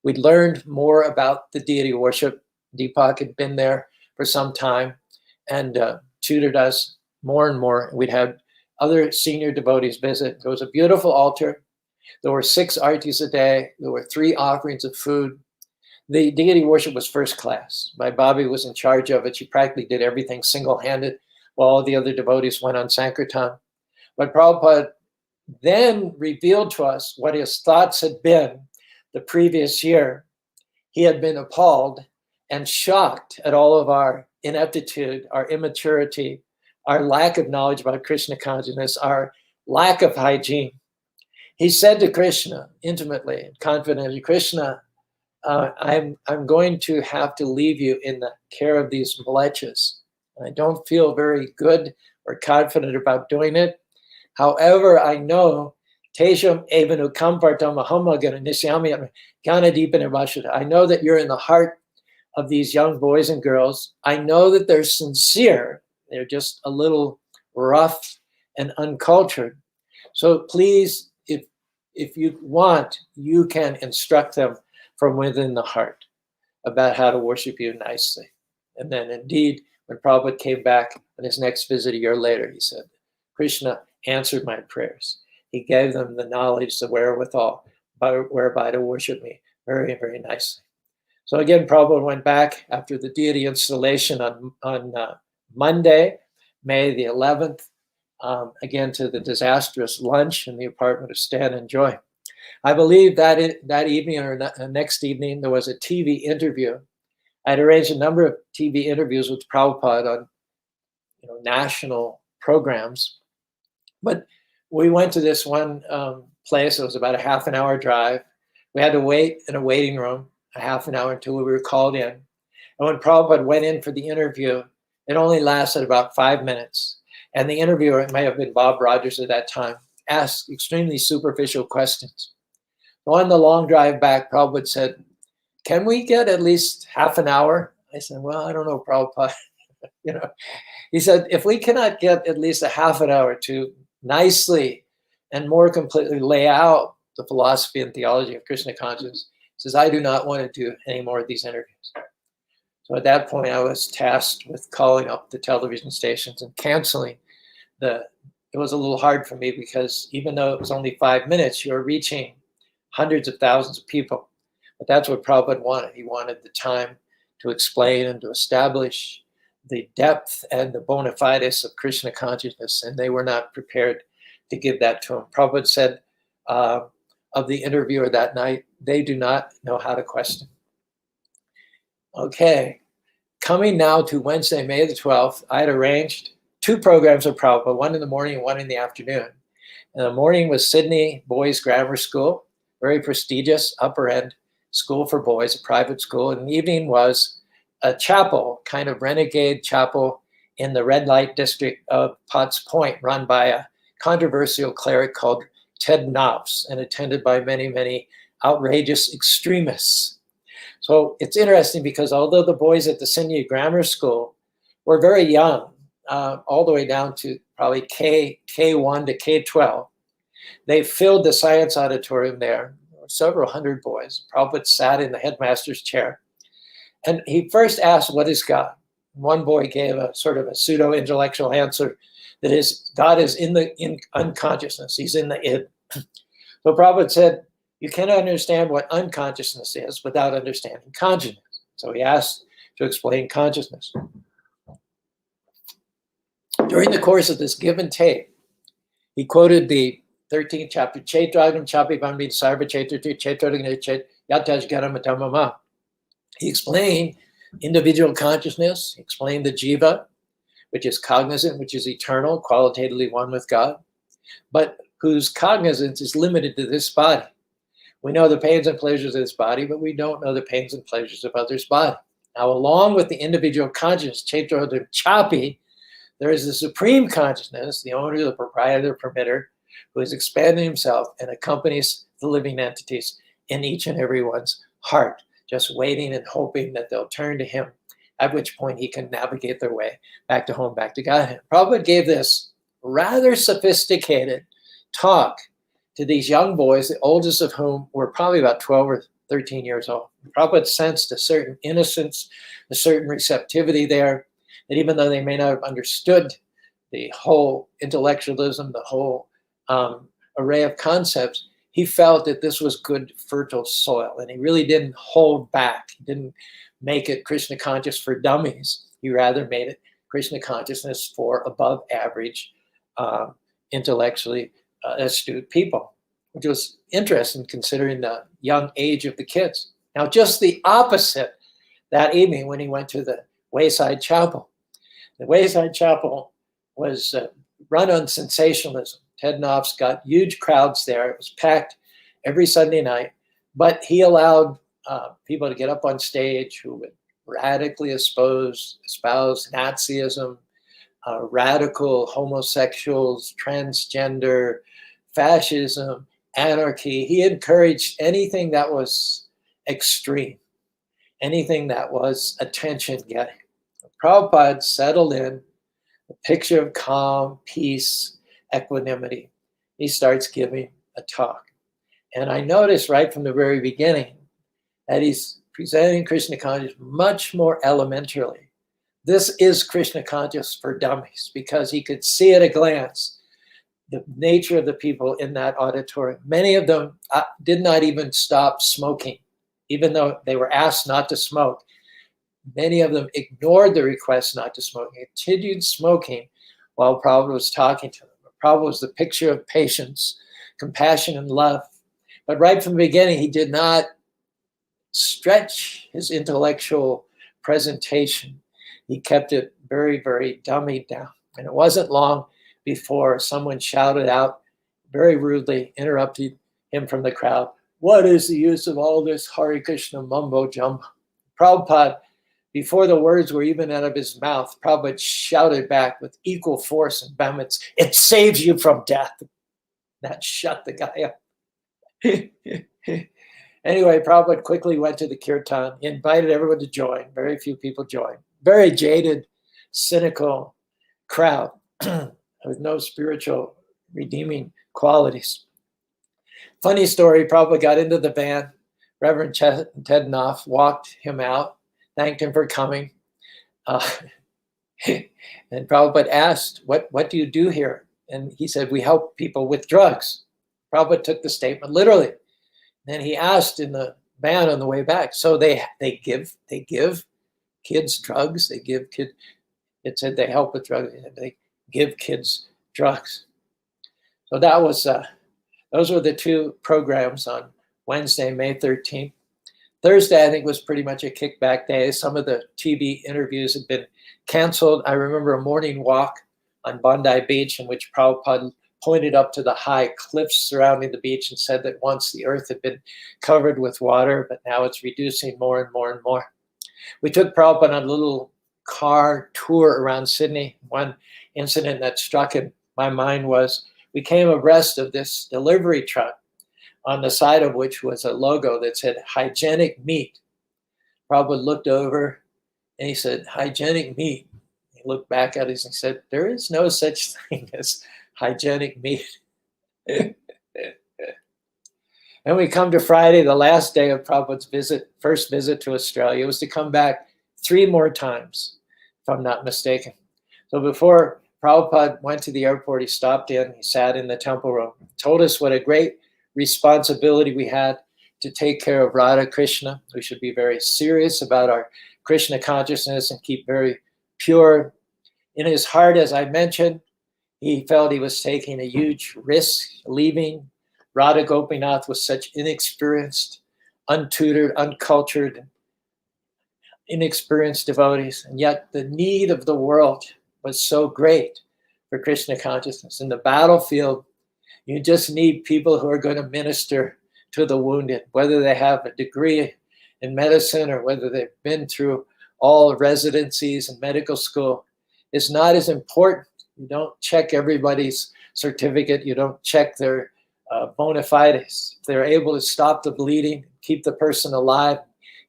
We'd learned more about the deity worship. Deepak had been there for some time and tutored us more and more. We'd had other senior devotees visit. There was a beautiful altar. There were 6 artis a day. There were 3 offerings of food. The deity worship was first class. My Bobby was in charge of it. She practically did everything single-handed while all the other devotees went on Sankirtan. But Prabhupada then revealed to us what his thoughts had been the previous year. He had been appalled and shocked at all of our ineptitude, our immaturity, our lack of knowledge about Krishna consciousness, our lack of hygiene. He said to Krishna, intimately and confidently, Krishna, I'm going to have to leave you in the care of these mlechas. I don't feel very good or confident about doing it. However, I know Tesham Evanu Kampartam Ahamagana Nisyami Gana Deepanavashita. I know that you're in the heart of these young boys and girls. I know that they're sincere. They're just a little rough and uncultured. So please, if you want, you can instruct them from within the heart about how to worship you nicely. And then indeed, when Prabhupada came back on his next visit a year later, he said, Krishna answered my prayers. He gave them the knowledge, the wherewithal, whereby to worship me very, very nicely. So again, Prabhupada went back after the deity installation on Monday, May the 11th, again to the disastrous lunch in the apartment of Stan and Joy. I believe that evening or next evening, there was a TV interview. I'd arranged a number of TV interviews with Prabhupada on national programs. But we went to this one place. It was about a half an hour drive. We had to wait in a waiting room a half an hour until we were called in. And when Prabhupada went in for the interview, it only lasted about 5 minutes. And the interviewer, it may have been Bob Rogers at that time, asked extremely superficial questions. On the long drive back, Prabhupada said, can we get at least half an hour? I said, well, I don't know, Prabhupada. He said, if we cannot get at least a half an hour to nicely and more completely lay out the philosophy and theology of Krishna consciousness, he says, I do not want to do any more of these interviews. So at that point, I was tasked with calling up the television stations and canceling it was a little hard for me because even though it was only 5 minutes, you were reaching hundreds of thousands of people. But that's what Prabhupada wanted. He wanted the time to explain and to establish the depth and the bona fides of Krishna consciousness, and they were not prepared to give that to him. Prabhupada said of the interviewer that night, they do not know how to question. Okay, coming now to Wednesday, May the 12th, I had arranged 2 programs of Prabhupada, one in the morning and one in the afternoon. And the morning was Sydney Boys Grammar School, very prestigious, upper-end school for boys, a private school. And the evening was a chapel, kind of renegade chapel in the red light district of Potts Point, run by a controversial cleric called Ted Knopf and attended by many, many outrageous extremists. So it's interesting because although the boys at the Sydney Grammar School were very young, all the way down to probably K1 to K12, they filled the science auditorium there. There were several hundred boys. Prabhupada sat in the headmaster's chair. And he first asked, what is God? One boy gave a sort of a pseudo-intellectual answer that is, God is in unconsciousness. He's in the id. So Prabhupada said, you cannot understand what unconsciousness is without understanding consciousness. So he asked to explain consciousness. During the course of this give and take, he quoted the 13th chapter, Chaitragam Chapi Bambin Sarva Chaitru Chaitragam Chait Yataj Garamatama. He explained individual consciousness. He explained the jiva, which is cognizant, which is eternal, qualitatively one with God, but whose cognizance is limited to this body. We know the pains and pleasures of this body, but we don't know the pains and pleasures of others' body. Now, along with the individual consciousness, Chaitra Chapi, there is the supreme consciousness, the owner, the proprietor, the permitter, who is expanding himself and accompanies the living entities in each and every one's heart, just waiting and hoping that they'll turn to him, at which point he can navigate their way back to home, back to Godhead. Prabhupada gave this rather sophisticated talk to these young boys, the oldest of whom were probably about 12 or 13 years old. Prabhupada sensed a certain innocence, a certain receptivity there, that even though they may not have understood the whole intellectualism, the whole array of concepts, he felt that this was good, fertile soil, and he really didn't hold back. He didn't make it Krishna conscious for dummies. He rather made it Krishna consciousness for above average, intellectually astute people, which was interesting considering the young age of the kids. Now, just the opposite that evening when he went to the Wayside Chapel. The Wayside Chapel was run on sensationalism. Ted Knopf's got huge crowds there. It was packed every Sunday night, but he allowed people to get up on stage who would radically espouse Nazism, radical homosexuals, transgender, fascism, anarchy. He encouraged anything that was extreme, anything that was attention-getting. Prabhupada settled in a picture of calm, peace, equanimity. He starts giving a talk. And I noticed right from the very beginning that he's presenting Krishna consciousness much more elementarily. This is Krishna consciousness for dummies, because he could see at a glance the nature of the people in that auditorium. Many of them did not even stop smoking, even though they were asked not to smoke. Many of them ignored the request not to smoke, continued smoking while Prabhupada was talking to them. Prabhupada was the picture of patience, compassion, and love. But right from the beginning, he did not stretch his intellectual presentation. He kept it very, very dummied down. And it wasn't long before someone shouted out, very rudely interrupted him from the crowd, "What is the use of all this Hare Krishna mumbo jumbo?" Prabhupada, before the words were even out of his mouth, Prabhupada shouted back with equal force and vehemence, "It saves you from death." That shut the guy up. Anyway, Prabhupada quickly went to the kirtan. He invited everyone to join. Very few people joined. Very jaded, cynical crowd with no spiritual redeeming qualities. Funny story, Prabhupada got into the van. Reverend Ted Knopf walked him out, thanked him for coming. And Prabhupada asked, what do you do here? And he said, "We help people with drugs." Prabhupada took the statement literally. Then he asked in the van on the way back, "So they give kids drugs? It said they help with drugs. They give kids drugs." So that was those were the two programs on Wednesday, May 13th. Thursday, I think, was pretty much a kickback day. Some of the TV interviews had been canceled. I remember a morning walk on Bondi Beach in which Prabhupada pointed up to the high cliffs surrounding the beach and said that once the earth had been covered with water, but now it's reducing more and more and more. We took Prabhupada on a little car tour around Sydney. One incident that struck in my mind was we came abreast of this delivery truck, on the side of which was a logo that said hygienic meat. Prabhupada looked over and he said, "Hygienic meat." He looked back at us and said, "There is no such thing as hygienic meat." And we come to Friday, the last day of Prabhupada's first visit to Australia. It was to come back 3 more times, if I'm not mistaken. So before Prabhupada went to the airport, he stopped in, he sat in the temple room, told us what a great responsibility we had to take care of Radha Krishna. We should be very serious about our Krishna consciousness and keep very pure. In his heart, as I mentioned, he felt he was taking a huge risk leaving Radha Gopinath with such inexperienced, untutored, uncultured inexperienced devotees, and yet the need of the world was so great for Krishna consciousness. In the battlefield, you just need people who are going to minister to the wounded, whether they have a degree in medicine or whether they've been through all residencies and medical school. It's not as important. You don't check everybody's certificate. You don't check their bona fides. If they're able to stop the bleeding, keep the person alive,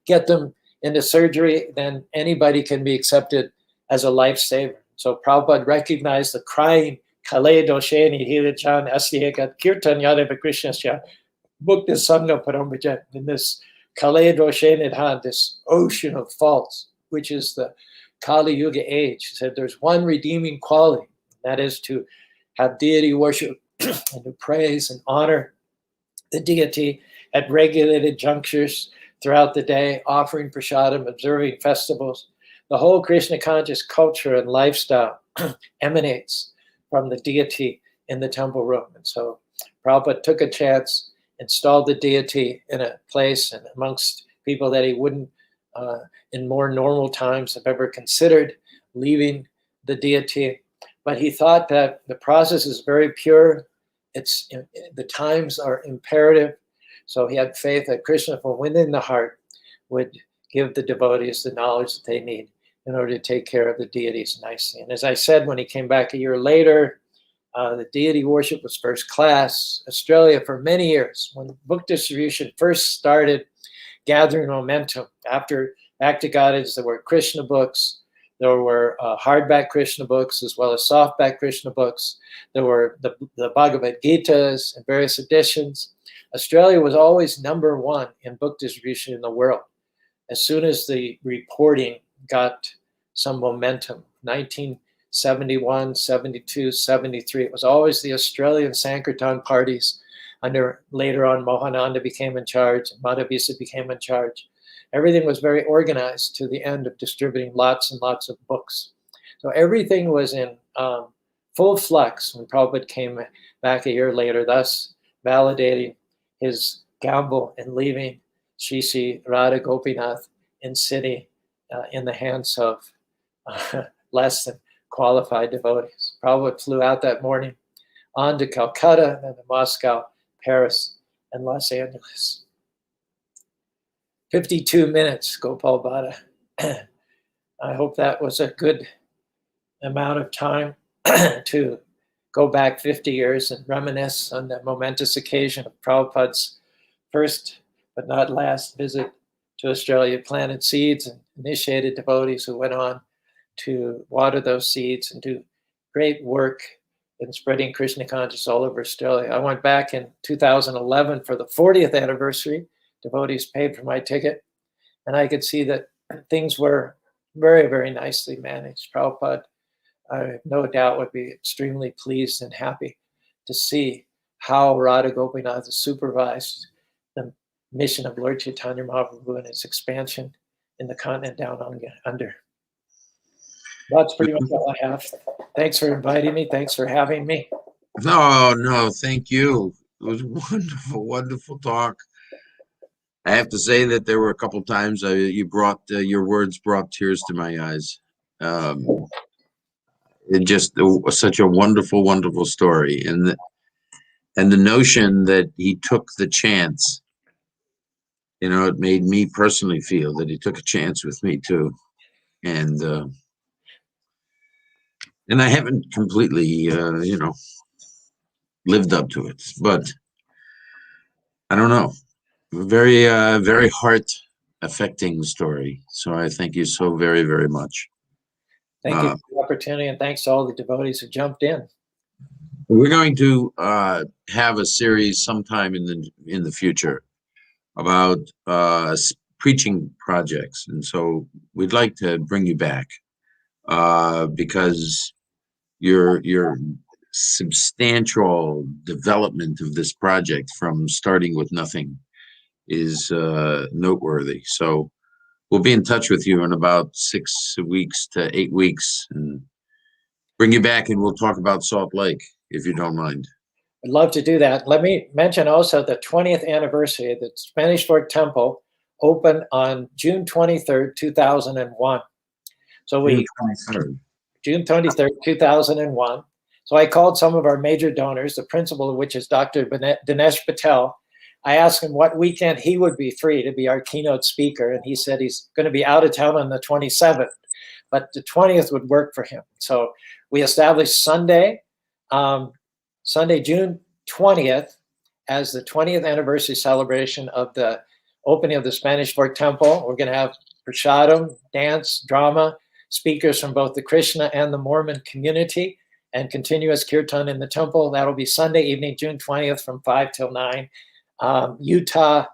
get them into surgery, then anybody can be accepted as a lifesaver. So Prabhupada recognized the crying Kale dosheni hirachan asyekat kirtan yadeva krishnasya bhukta sangha parambajan, in this Kale doshenidhan, this ocean of faults, which is the Kali Yuga age. He said there's one redeeming quality, that is to have deity worship and to praise and honor the deity at regulated junctures throughout the day, offering prasadam, observing festivals. The whole Krishna conscious culture and lifestyle emanates from the deity in the temple room. And so Prabhupada took a chance, installed the deity in a place and amongst people that he wouldn't, in more normal times, have ever considered leaving the deity. But he thought that the process is very pure. The times are imperative. So he had faith that Krishna from within the heart would give the devotees the knowledge that they need in order to take care of the deities nicely. And as I said, when he came back a year later, the deity worship was first class. Australia, for many years, when book distribution first started gathering momentum, after Bhakti-Gadadas, there were Krishna books, there were hardback Krishna books, as well as softback Krishna books. There were the Bhagavad Gitas in various editions. Australia was always number one in book distribution in the world. As soon as the reporting got some momentum, 1971, 72, 73, it was always the Australian Sankirtan parties under, later on, Mohananda became in charge, and Madhavisa became in charge. Everything was very organized to the end of distributing lots and lots of books. So everything was in full flux when Prabhupada came back a year later, thus validating his gamble in leaving Sri Sri Radha Gopinath in city in the hands of less than qualified devotees. Prabhupada flew out that morning on to Calcutta, then to Moscow, Paris, and Los Angeles. 52 minutes, Gopal Bhatta. I hope that was a good amount of time to go back 50 years and reminisce on the momentous occasion of Prabhupada's first but not last visit to Australia. Planted seeds and initiated devotees who went on to water those seeds and do great work in spreading Krishna consciousness all over Australia. I went back in 2011 for the 40th anniversary. Devotees paid for my ticket, and I could see that things were very, very nicely managed. Prabhupada, I have no doubt, would be extremely pleased and happy to see how Radha Gopinath has supervised the mission of Lord Chaitanya Mahaprabhu and its expansion in the continent down under. That's pretty much all I have. Thanks for inviting me. Thanks for having me. No, thank you. It was wonderful, wonderful talk. I have to say that there were a couple times your words brought tears to my eyes. It just was such a wonderful, wonderful story, and the notion that he took the chance. It made me personally feel that he took a chance with me too, and I haven't completely, lived up to it, but I don't know. Very, very heart-affecting story. So I thank you so very, very much. Thank you for the opportunity, and thanks to all the devotees who jumped in. We're going to have a series sometime in the future about preaching projects, and so we'd like to bring you back because your substantial development of this project from starting with nothing is noteworthy. So we'll be in touch with you in about 6 weeks to 8 weeks and bring you back, and we'll talk about Salt Lake, if you don't mind. I'd love to do that. Let me mention also the 20th anniversary of the Spanish Fort Temple open on June 23rd, 2001. So we June 23rd, 2001. So I called some of our major donors, the principal of which is Dr. Dinesh Patel. I asked him what weekend he would be free to be our keynote speaker, and he said he's going to be out of town on the 27th, but the 20th would work for him. So we established Sunday, June 20th, as the 20th anniversary celebration of the opening of the Spanish Fork Temple. We're going to have prasadam, dance, drama, speakers from both the Krishna and the Mormon community, and continuous kirtan in the temple. That'll be Sunday evening, June 20th from 5 till 9, Utah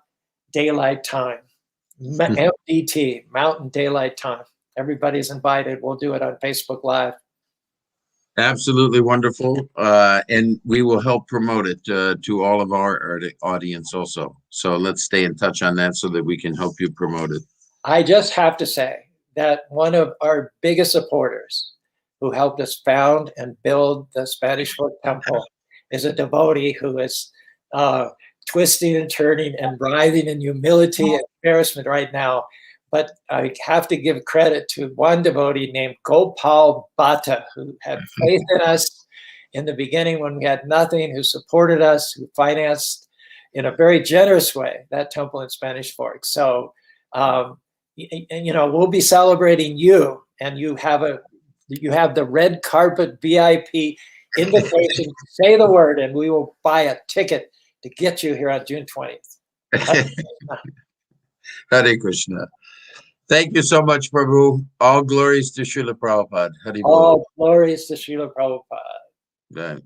Daylight Time, MDT, Mountain Daylight Time. Everybody's invited. We'll do it on Facebook Live. Absolutely wonderful. And we will help promote it to all of our audience also. So let's stay in touch on that so that we can help you promote it. I just have to say that one of our biggest supporters who helped us found and build the Spanish Fork Temple is a devotee who is twisting and turning and writhing in humility and embarrassment right now. But I have to give credit to one devotee named Gopal Bhatta, who had faith in us in the beginning when we had nothing, who supported us, who financed in a very generous way that temple in Spanish Fork. So, we'll be celebrating you, and you have the red carpet VIP invitation. Say the word, and we will buy a ticket to get you here on June 20th. Hare Krishna. Thank you so much, Prabhu. All glories to Srila Prabhupada. All glories to Srila Prabhupada. Right.